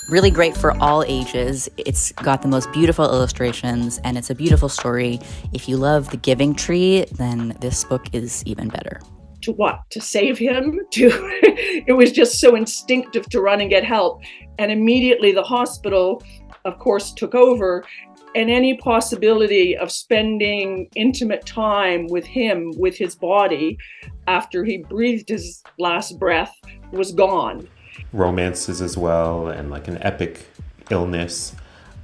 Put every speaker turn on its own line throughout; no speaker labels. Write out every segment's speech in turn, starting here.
really great for all ages. It's got the most beautiful illustrations, and it's a beautiful story. If you love The Giving Tree, then this book is even better.
To what? To save him? It was just so instinctive to run and get help. And immediately the hospital, of course, took over. And any possibility of spending intimate time with him, with his body, after he breathed his last breath, was gone.
Romances as well, and like an epic illness,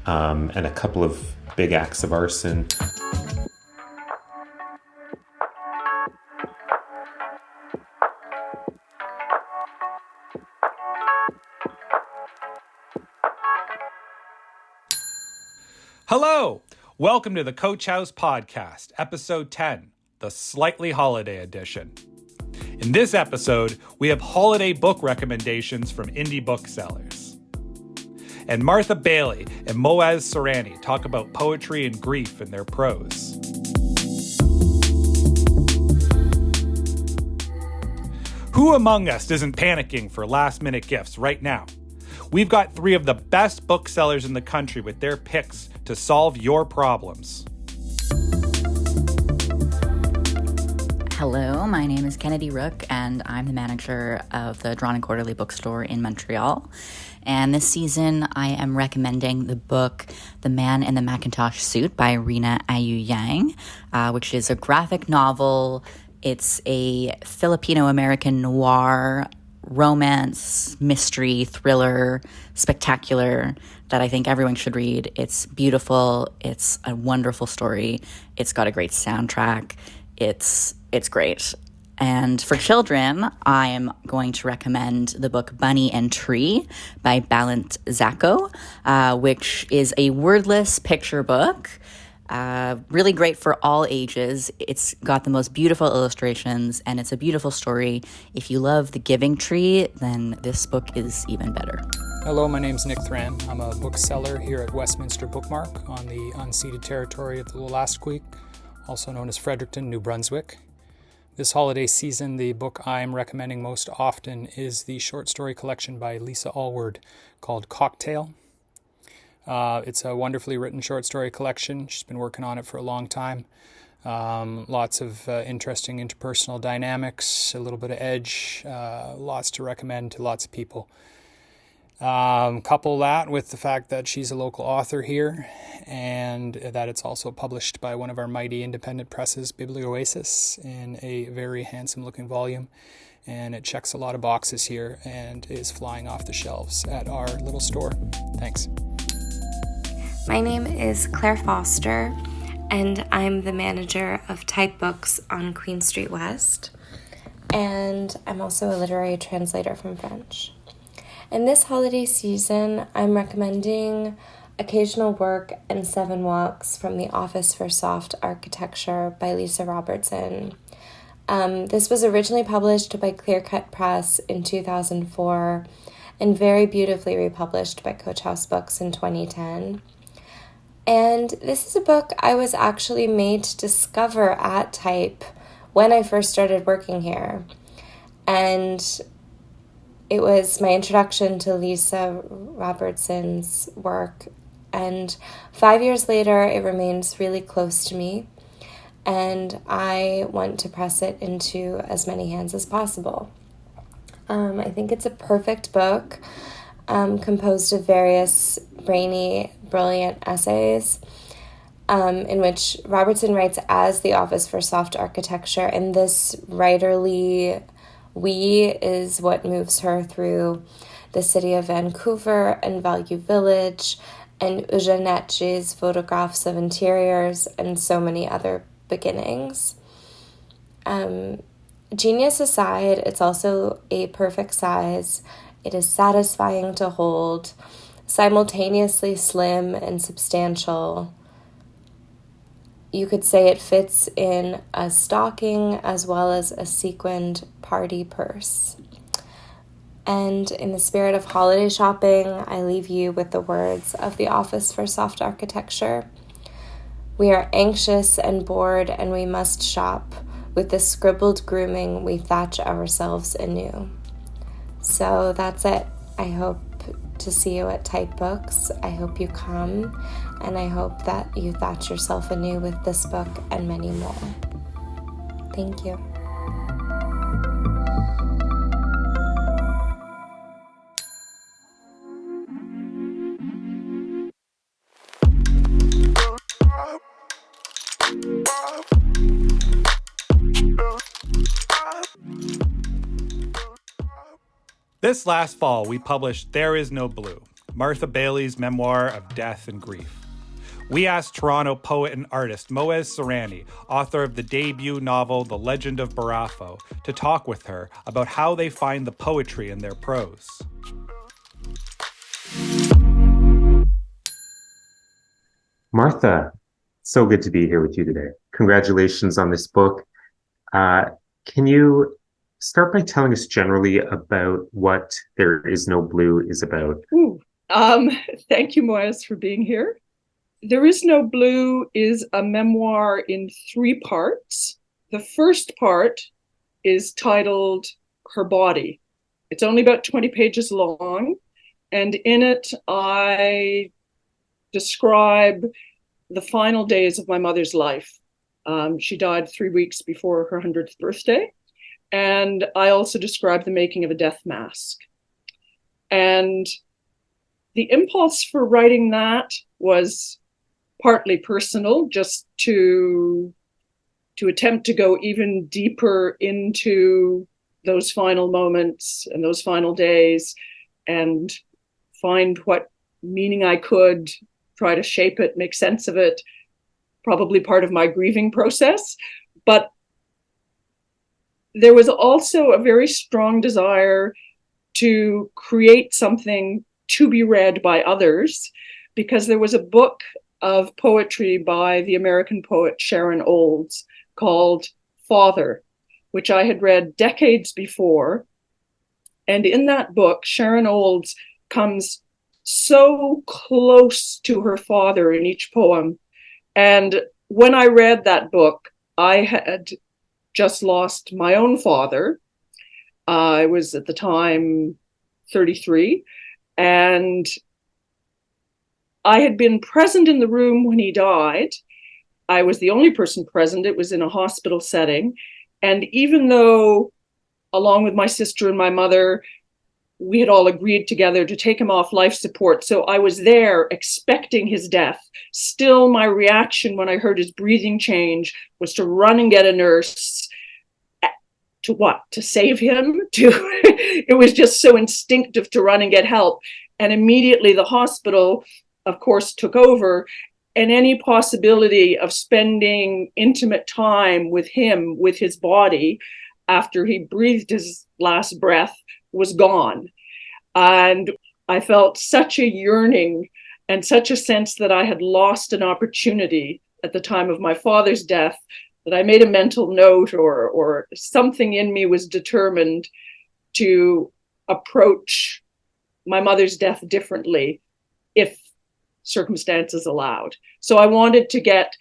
and a couple of big acts of arson.
Hello! Welcome to the Coach House Podcast, Episode 10, the slightly holiday edition. In this episode, we have holiday book recommendations from indie booksellers. And Martha Baillie and Moez Surani talk about poetry and grief in their prose. Who among us isn't panicking for last-minute gifts right now? We've got 3 of the best booksellers in the country with their picks to solve your problems.
Hello, my name is Kennedy Rook, and I'm the manager of the Drawn and Quarterly bookstore in Montreal. And this season, I am recommending the book The Man in the Macintosh Suit by Rina Ayu Yang, which is a graphic novel. It's a Filipino-American noir romance, mystery, thriller, spectacular that I think everyone should read. It's beautiful. It's a wonderful story. It's got a great soundtrack. It's great. And for children, I am going to recommend the book Bunny and Tree by Balint Zacco, which is a wordless picture book. Really great for all ages. It's got the most beautiful illustrations, and it's a beautiful story. If you love The Giving Tree, then this book is even better.
Hello, my name's Nick Thran. I'm a bookseller here at Westminster Bookmark on the unceded territory of the Wolastoqiyik, also known as Fredericton, New Brunswick. This holiday season, the book I'm recommending most often is the short story collection by Lisa Allward called Cocktail. It's a wonderfully written short story collection. She's been working on it for a long time. Lots of interesting interpersonal dynamics, a little bit of edge, lots to recommend to lots of people. Couple that with the fact that she's a local author here and that it's also published by one of our mighty independent presses, Biblioasis, in a very handsome looking volume. And it checks a lot of boxes here and is flying off the shelves at our little store. Thanks.
My name is Claire Foster, and I'm the manager of Type Books on Queen Street West, and I'm also a literary translator from French. In this holiday season, I'm recommending Occasional Work and 7 Walks from the Office for Soft Architecture by Lisa Robertson. This was originally published by Clear Cut Press in 2004 and very beautifully republished by Coach House Books in 2010. And this is a book I was actually made to discover at Type when I first started working here. And it was my introduction to Lisa Robertson's work. And 5 years later, it remains really close to me. And I want to press it into as many hands as possible. I think it's a perfect book, composed of various brainy, brilliant essays, in which Robertson writes as the Office for Soft Architecture, and this writerly we is what moves her through the city of Vancouver and Value Village and Ujanetji's photographs of interiors and so many other beginnings. Genius aside, it's also a perfect size. It is satisfying to hold, simultaneously slim and substantial. You could say it fits in a stocking as well as a sequined party purse. And in the spirit of holiday shopping, I leave you with the words of the Office for Soft Architecture. We are anxious and bored, and we must shop. With the scribbled grooming, we thatch ourselves anew. So that's it. I hope to see you at Type Books. I hope you come, and I hope that you thatch yourself anew with this book and many more. Thank you.
This last fall, we published There Is No Blue, Martha Baillie's memoir of death and grief. We asked Toronto poet and artist Moez Surani, author of the debut novel The Legend of Barafo, to talk with her about how they find the poetry in their prose.
Martha, so good to be here with you today. Congratulations on this book. Can you start by telling us generally about what There Is No Blue is about?
Thank you, Moez, for being here. There Is No Blue is a memoir in 3 parts. The first part is titled Her Body. It's only about 20 pages long, and in it I describe the final days of my mother's life. She died 3 weeks before her 100th birthday. And I also describe the making of a death mask. And the impulse for writing that was partly personal, just to attempt to go even deeper into those final moments and those final days and find what meaning I could, try to shape it, make sense of it, probably part of my grieving process. But there was also a very strong desire to create something to be read by others, because there was a book of poetry by the American poet Sharon Olds called Father, which I had read decades before. And in that book, Sharon Olds comes so close to her father in each poem. And when I read that book, I had just lost my own father. I was at the time 33, and I had been present in the room when he died. I was the only person present. It was in a hospital setting. And even though, along with my sister and my mother, we had all agreed together to take him off life support, so I was there expecting his death. Still, my reaction when I heard his breathing change was to run and get a nurse. To what? To save him? It was just so instinctive to run and get help. And immediately the hospital, of course, took over, and any possibility of spending intimate time with him, with his body, after he breathed his last breath, was gone. And I felt such a yearning and such a sense that I had lost an opportunity at the time of my father's death, that I made a mental note, or something in me was determined to approach my mother's death differently if circumstances allowed. So I wanted to get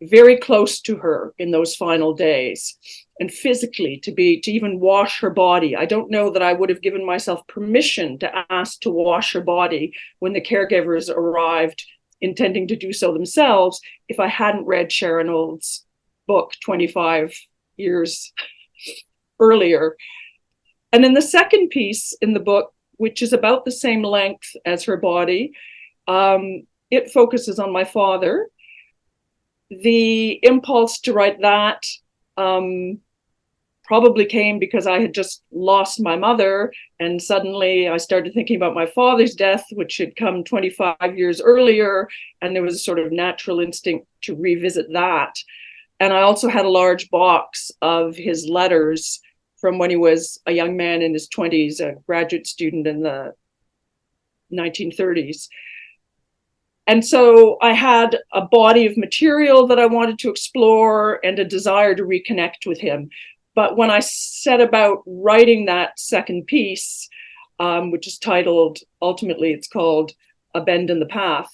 very close to her in those final days, and physically to even wash her body. I don't know that I would have given myself permission to ask to wash her body when the caregivers arrived intending to do so themselves if I hadn't read Sharon Olds' book 25 years earlier. And in the second piece in the book, which is about the same length as her body, it focuses on my father. The impulse to write that probably came because I had just lost my mother, and suddenly I started thinking about my father's death, which had come 25 years earlier, and there was a sort of natural instinct to revisit that. And I also had a large box of his letters from when he was a young man in his 20s, a graduate student in the 1930s. And so I had a body of material that I wanted to explore and a desire to reconnect with him. But when I set about writing that second piece, which is titled, ultimately it's called A Bend in the Path,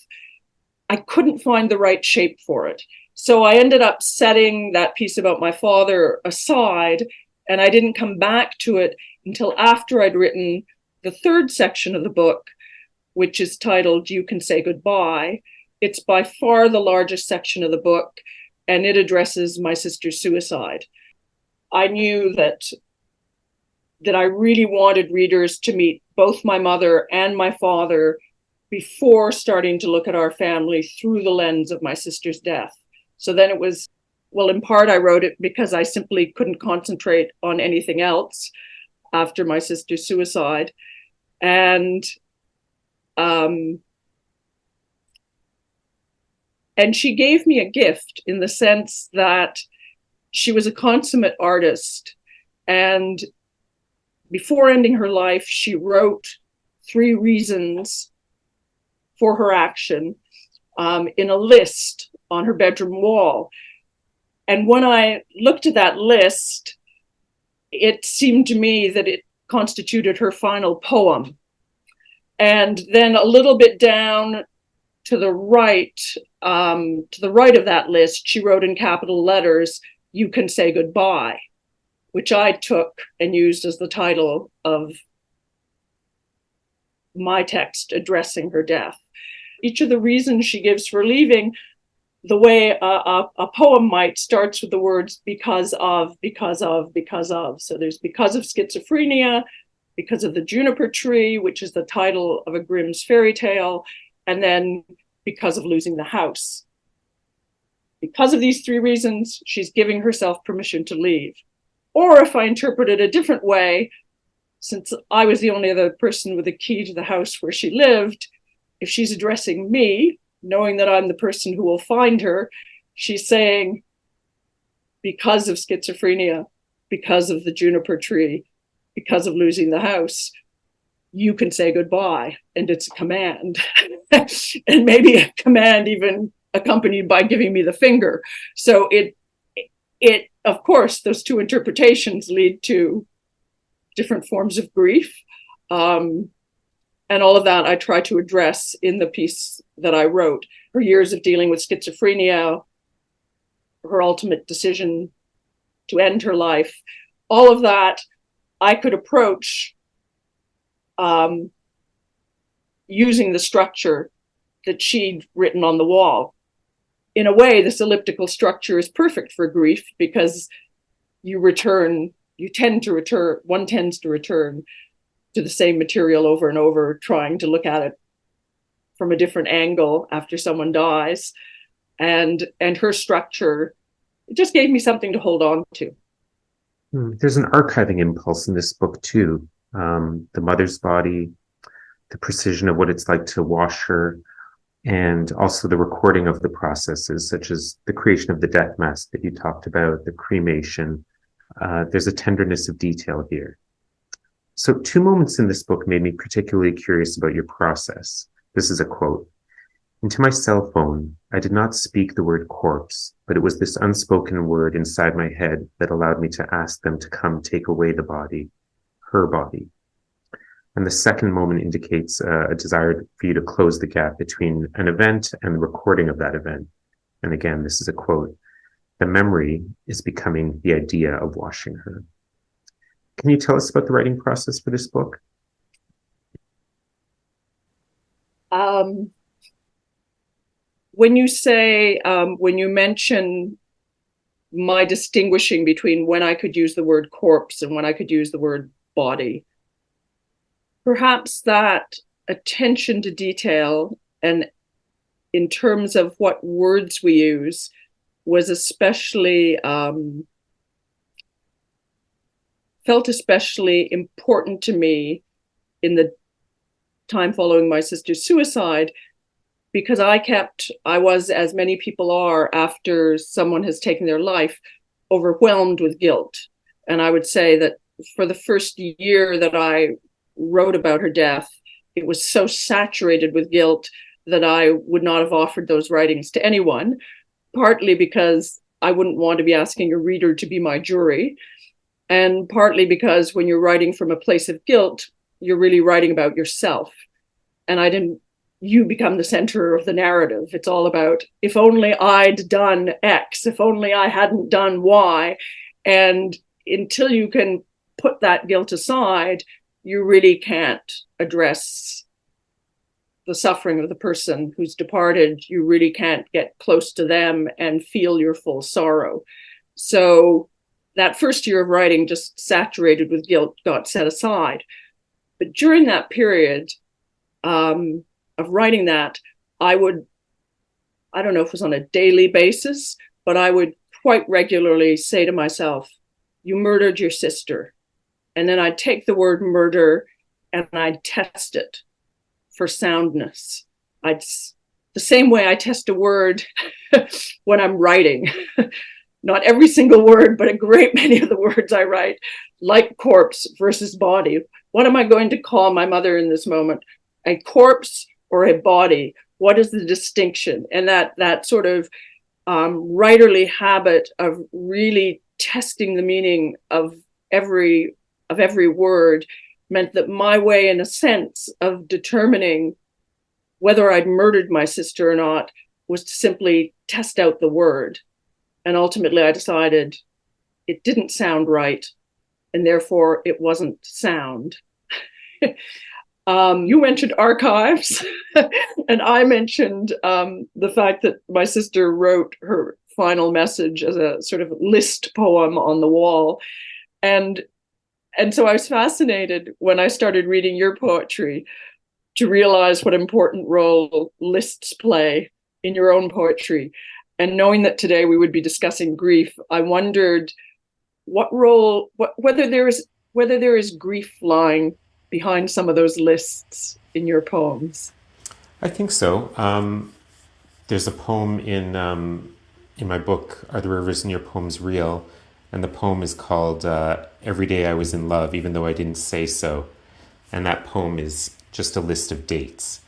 I couldn't find the right shape for it. So I ended up setting that piece about my father aside, and I didn't come back to it until after I'd written the third section of the book, which is titled You Can Say Goodbye, it's by far the largest section of the book, and it addresses my sister's suicide. I knew that I really wanted readers to meet both my mother and my father before starting to look at our family through the lens of my sister's death. So then it was, well, in part I wrote it because I simply couldn't concentrate on anything else after my sister's suicide. And she gave me a gift in the sense that she was a consummate artist. And before ending her life, she wrote 3 reasons for her action in a list on her bedroom wall. And when I looked at that list, it seemed to me that it constituted her final poem. And then a little bit down to the right of that list, she wrote in capital letters, You Can Say Goodbye, which I took and used as the title of my text addressing her death. Each of the reasons she gives for leaving, the way a poem might, starts with the words because of, because of, because of. So there's because of schizophrenia, because of the juniper tree, which is the title of a Grimm's fairy tale, and then because of losing the house. Because of these 3 reasons, she's giving herself permission to leave. Or if I interpret it a different way, since I was the only other person with a key to the house where she lived, if she's addressing me, knowing that I'm the person who will find her, she's saying, because of schizophrenia, because of the juniper tree, because of losing the house, you can say goodbye. And it's a command. And maybe a command even accompanied by giving me the finger. So it of course, those 2 interpretations lead to different forms of grief. And all of that I try to address in the piece that I wrote. Her years of dealing with schizophrenia, her ultimate decision to end her life, all of that I could approach using the structure that she'd written on the wall. In a way, this elliptical structure is perfect for grief because one tends to return to the same material over and over, trying to look at it from a different angle after someone dies. And her structure, it just gave me something to hold on to.
There's an archiving impulse in this book too. The mother's body, the precision of what it's like to wash her, and also the recording of the processes, such as the creation of the death mask that you talked about, the cremation. There's a tenderness of detail here. So 2 moments in this book made me particularly curious about your process. This is a quote. Into my cell phone, I did not speak the word corpse, but it was this unspoken word inside my head that allowed me to ask them to come take away the body, her body. And the second moment indicates a desire for you to close the gap between an event and the recording of that event. And again, this is a quote. The memory is becoming the idea of washing her. Can you tell us about the writing process for this book?
When you mention my distinguishing between when I could use the word corpse and when I could use the word body, perhaps that attention to detail and in terms of what words we use was especially felt especially important to me in the time following my sister's suicide, because I was, as many people are after someone has taken their life, overwhelmed with guilt. And I would say that for the first year that I wrote about her death, it was so saturated with guilt that I would not have offered those writings to anyone, partly because I wouldn't want to be asking a reader to be my jury, and partly because when you're writing from a place of guilt, you're really writing about yourself. And you become the center of the narrative. It's all about, if only I'd done X, if only I hadn't done Y. And until you can put that guilt aside, you really can't address the suffering of the person who's departed. You really can't get close to them and feel your full sorrow. So that first year of writing, just saturated with guilt, got set aside. But during that period of writing that, I don't know if it was on a daily basis, but I would quite regularly say to myself, you murdered your sister. And then I'd take the word murder and I'd test it for soundness. The same way I test a word when I'm writing. Not every single word, but a great many of the words I write, like corpse versus body. What am I going to call my mother in this moment? A corpse or a body? What is the distinction? And that sort of writerly habit of really testing the meaning of every word meant that my way, in a sense, of determining whether I'd murdered my sister or not was to simply test out the word. And ultimately, I decided it didn't sound right, and therefore it wasn't sound. You mentioned archives, and I mentioned the fact that my sister wrote her final message as a sort of list poem on the wall. And so I was fascinated when I started reading your poetry to realize what important role lists play in your own poetry. And knowing that today we would be discussing grief, I wondered whether there is grief lying behind some of those lists in your poems.
I think so. There's a poem in my book, Are the Rivers in Your Poems Real? And the poem is called Every Day I Was in Love, Even Though I Didn't Say So. And that poem is just a list of dates.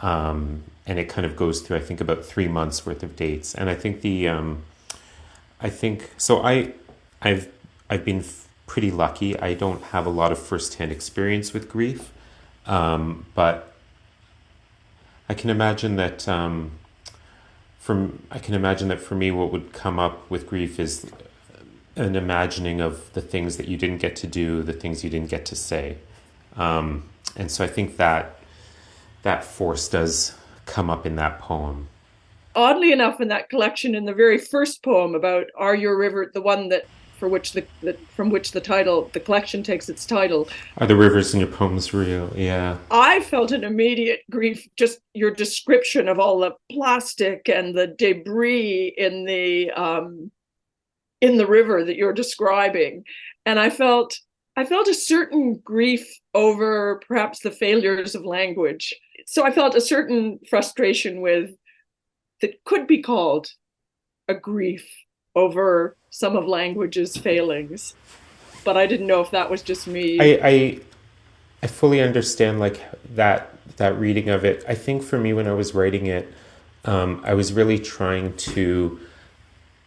And it kind of goes through, I think, about 3 months worth of dates. And I think I've been pretty lucky. I don't have a lot of firsthand experience with grief, but I can imagine that for me, what would come up with grief is an imagining of the things that you didn't get to do, the things you didn't get to say, and so I think that force does come up in that poem.
Oddly enough, in that collection, in the very first poem about Are Your River, the one that from which the collection takes its title,
Are the Rivers in Your Poems Real? Yeah.
I felt an immediate grief, just your description of all the plastic and the debris in the river that you're describing. And I felt a certain grief over perhaps the failures of language. So I felt a certain frustration with that could be called a grief over some of language's failings. But I didn't know if that was just me.
I fully understand like that reading of it. I think for me, when I was writing it, I was really trying to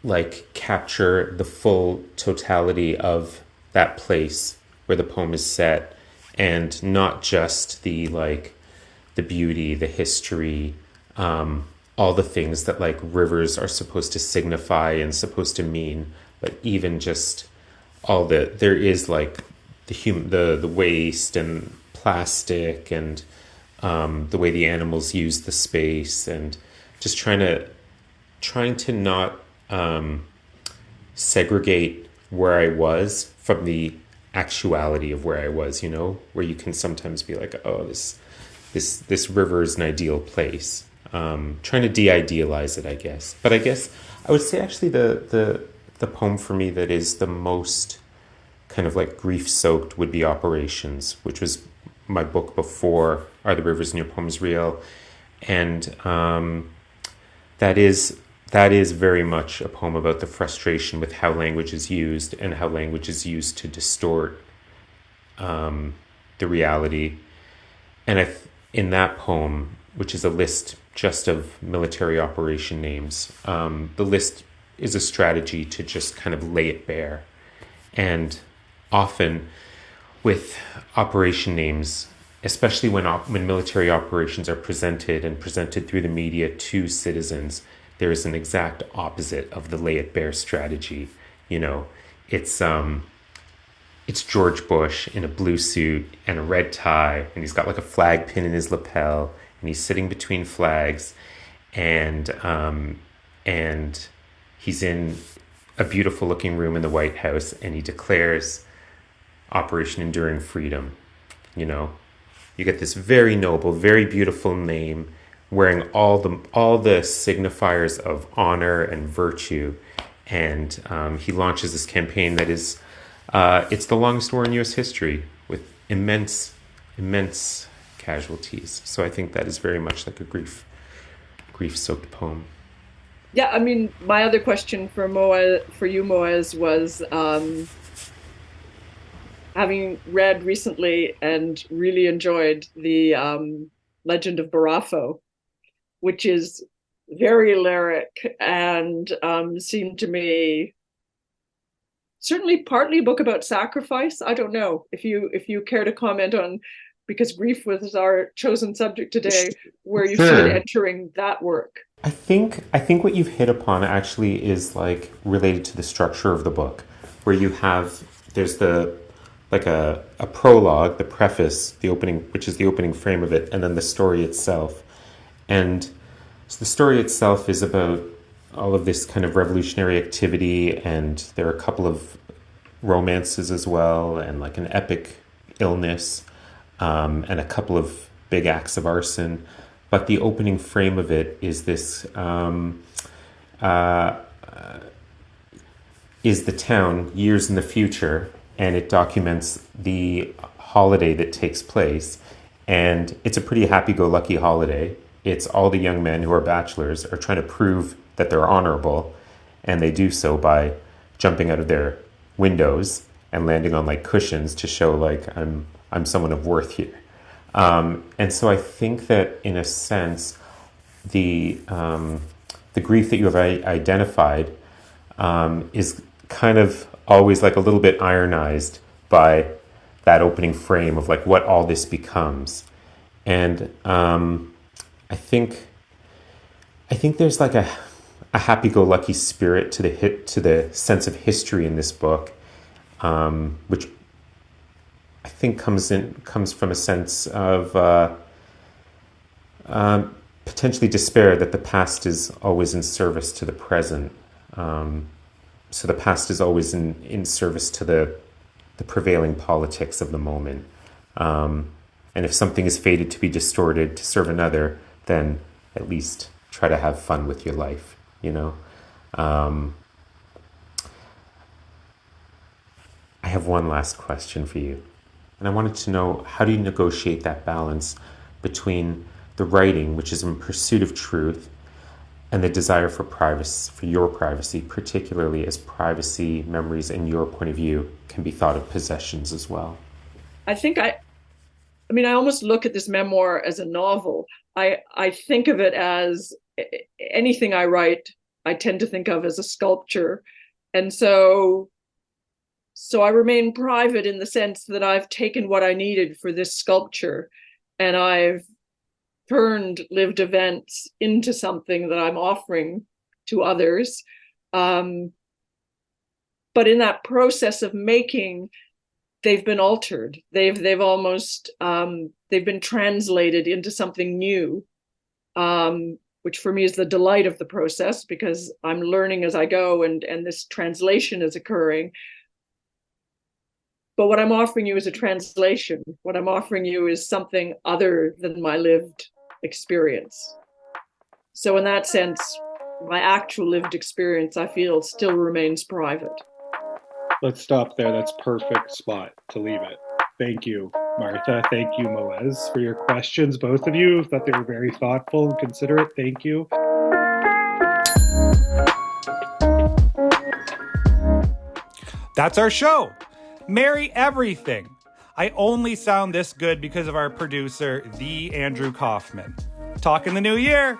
like capture the full totality of that place where the poem is set, and not just the beauty, the history, all the things that like rivers are supposed to signify and supposed to mean, but even just all there is like the waste and plastic and the way the animals use the space, and just trying to not segregate where I was from the actuality of where I was, where you can sometimes be like, oh, this river is an ideal place. Trying to de-idealize it, I guess. But I guess I would say actually the poem for me that is the most kind of like grief-soaked would be Operations, which was my book before Are the Rivers in Your Poems Real? And that is very much a poem about the frustration with how language is used and how language is used to distort the reality. And in that poem, which is a list just of military operation names, the list is a strategy to just kind of lay it bare. And often with operation names, especially when military operations are presented through the media to citizens, there is an exact opposite of the lay it bare strategy. It's it's George Bush in a blue suit and a red tie, and he's got like a flag pin in his lapel, and he's sitting between flags, and he's in a beautiful looking room in the White House, and he declares Operation Enduring Freedom. You know, you get this very noble, very beautiful name, wearing all the signifiers of honor and virtue, and he launches this campaign that is, it's the longest war in U.S. history with immense casualties. So I think that is very much like a grief-soaked poem.
Yeah, I mean, my other question for you, Moez, was having read recently and really enjoyed the Legend of Barafo, which is very lyric and seemed to me certainly partly a book about sacrifice. I don't know if you care to comment on, because grief was our chosen subject today, where you see it entering that work.
I think what you've hit upon actually is like related to the structure of the book, where there's a prologue, the preface, the opening, which is the opening frame of it, and then the story itself. And so the story itself is about all of this kind of revolutionary activity, and there are a couple of romances as well, and like an epic illness, and a couple of big acts of arson. But the opening frame of it is this, is the town years in the future, and it documents the holiday that takes place. And it's a pretty happy-go-lucky holiday. It's all the young men who are bachelors are trying to prove that they're honorable, and they do so by jumping out of their windows and landing on like cushions to show like I'm someone of worth here. And so I think that in a sense, the grief that you have identified is kind of always like a little bit ironized by that opening frame of like what all this becomes. And I think there's like a happy-go-lucky spirit to the sense of history in this book, which I think comes from a sense of potentially despair that the past is always in service to the present. So the past is always in service to the prevailing politics of the moment. And if something is fated to be distorted to serve another, then at least try to have fun with your life, you know? I have one last question for you. And I wanted to know, how do you negotiate that balance between the writing, which is in pursuit of truth, and the desire for privacy, for your privacy, particularly as privacy, memories, and your point of view can be thought of possessions as well?
I think I almost look at this memoir as a novel. I think of it as anything I write, I tend to think of as a sculpture. And so I remain private in the sense that I've taken what I needed for this sculpture, and I've turned lived events into something that I'm offering to others. But in that process of making, they've been altered. They've been translated into something new, which for me is the delight of the process, because I'm learning as I go, and this translation is occurring. But what I'm offering you is a translation. What I'm offering you is something other than my lived experience. So in that sense, my actual lived experience, I feel, still remains private.
Let's stop there. That's perfect spot to leave it. Thank you, Martha. Thank you, Moez, for your questions. Both of you thought they were very thoughtful and considerate. Thank you.
That's our show. Merry everything. I only sound this good because of our producer, the Andrew Kaufman. Talk in the new year.